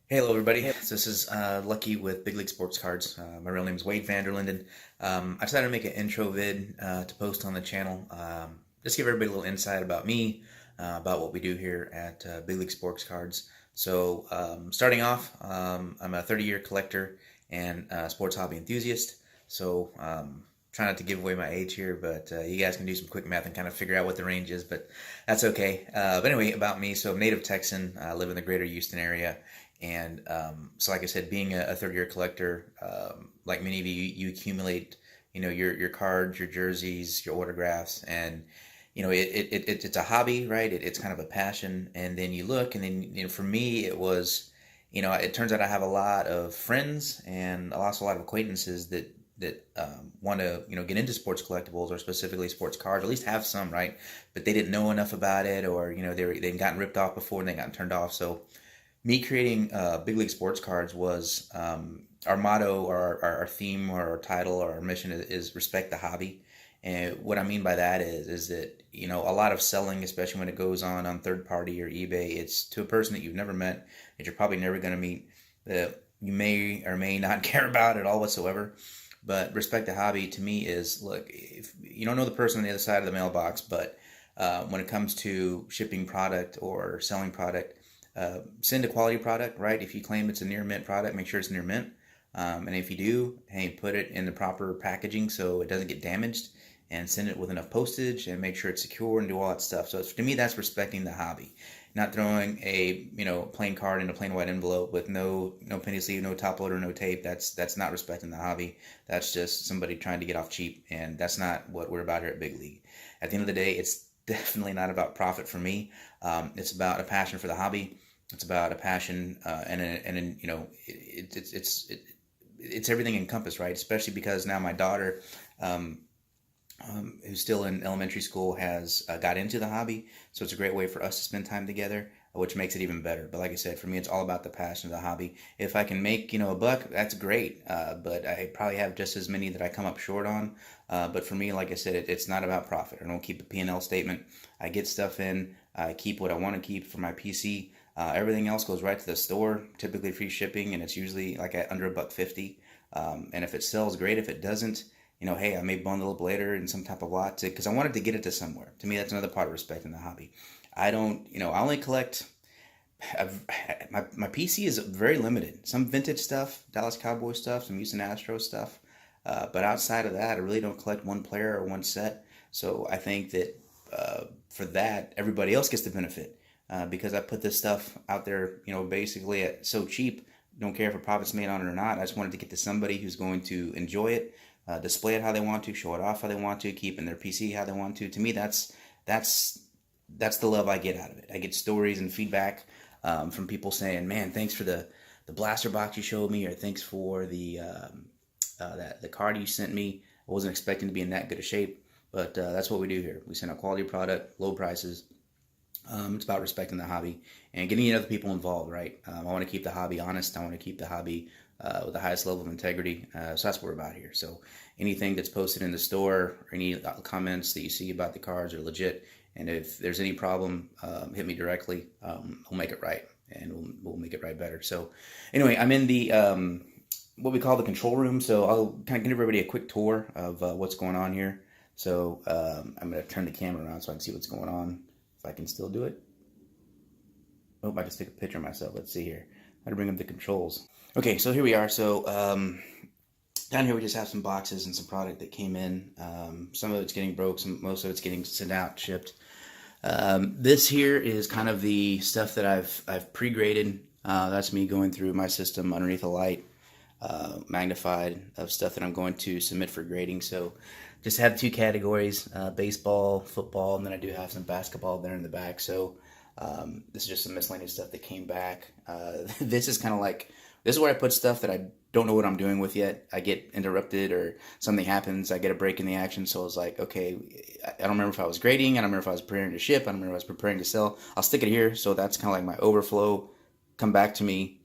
Hey, hello everybody. So this is Lucky with Big League Sports Cards. My real name is Wade Vanderlinden. I decided to make an intro vid to post on the channel. Just give everybody a little insight about me, about what we do here at Big League Sports Cards. So starting off, I'm a 30-year collector and sports hobby enthusiast. So try not to give away my age here, but you guys can do some quick math and kind of figure out what the range is, but that's okay. But anyway, about me. So I'm native Texan. I live in the greater Houston area. And so, like I said, being a third-year collector, like many of you, you accumulate, your cards, your jerseys, your autographs, and it's a hobby, right? It's kind of a passion, and then you look, and then for me, it was, it turns out I have a lot of friends and also a lot of acquaintances that want to get into sports collectibles or specifically sports cards, or at least have some, right? But they didn't know enough about it, or they'd gotten ripped off before and they gotten turned off, so me creating big league sports cards was our motto or our theme or our title or our mission is respect the hobby. And what I mean by that is that a lot of selling, especially when it goes on third party or eBay, it's to a person that you've never met, that you're probably never going to meet, that you may or may not care about at all whatsoever. But respect the hobby to me is, look, if you don't know the person on the other side of the mailbox, but when it comes to shipping product or selling product, send a quality product, right? If you claim it's a near mint product, make sure it's near mint. And if you do, hey, put it in the proper packaging so it doesn't get damaged, and send it with enough postage and make sure it's secure and do all that stuff. So to me, that's respecting the hobby, not throwing a plain card in a plain white envelope with no penny sleeve, no top loader, no tape. That's not respecting the hobby. That's just somebody trying to get off cheap, and that's not what we're about here at Big League. At the end of the day, it's definitely not about profit for me. It's about a passion for the hobby. It's about a passion, and it's everything encompassed, right? Especially because now my daughter, um, who's still in elementary school, has got into the hobby, so it's a great way for us to spend time together, which makes it even better. But like I said, for me, it's all about the passion of the hobby. If I can make a buck, that's great. But I probably have just as many that I come up short on. But for me, like I said, it's not about profit. I don't keep a P&L statement. I get stuff in. I keep what I want to keep for my PC. Everything else goes right to the store, typically free shipping, and it's usually like at under $1.50. And if it sells, great. If it doesn't, hey, I may bundle up later in some type of lot because I wanted to get it to somewhere. To me, that's another part of respecting the hobby. I don't, I only collect. My PC is very limited. Some vintage stuff, Dallas Cowboy stuff, some Houston Astros stuff. But outside of that, I really don't collect one player or one set. So I think that for that, everybody else gets the benefit because I put this stuff out there, basically at so cheap. Don't care if a profit's made on it or not. I just wanted to get to somebody who's going to enjoy it, display it how they want to, show it off how they want to, keep in their PC how they want to. To me, that's that's the love I get out of it. I get stories and feedback from people saying, "Man, thanks for the blaster box you showed me," or "Thanks for the card you sent me. I wasn't expecting to be in that good a shape." But that's what we do here. We send a quality product, low prices. It's about respecting the hobby and getting other people involved, right? I want to keep the hobby honest. I want to keep the hobby with the highest level of integrity. So that's what we're about here. So anything that's posted in the store or any comments that you see about the cards are legit. And if there's any problem, hit me directly. We'll make it right, and we'll make it right better. So anyway, I'm in the what we call the control room. So I'll kind of give everybody a quick tour of what's going on here. So I'm going to turn the camera around so I can see what's going on. If I can still do it. Oh, I just took a picture of myself. Let's see here. How to bring up the controls. Okay, so here we are. So down here we just have some boxes and some product that came in. Some of it's getting broke. Most of it's getting sent out, shipped. This here is kind of the stuff that I've pre-graded. That's me going through my system underneath a light, magnified, of stuff that I'm going to submit for grading. So just have two categories, baseball, football, and then I do have some basketball there in the back. So this is just some miscellaneous stuff that came back. This is kind of like, this is where I put stuff that I don't know what I'm doing with yet. I get interrupted or something happens. I get a break in the action. So I was like, okay, I don't remember if I was grading. I don't remember if I was preparing to ship. I don't remember if I was preparing to sell. I'll stick it here. So that's kind of like my overflow. Come back to me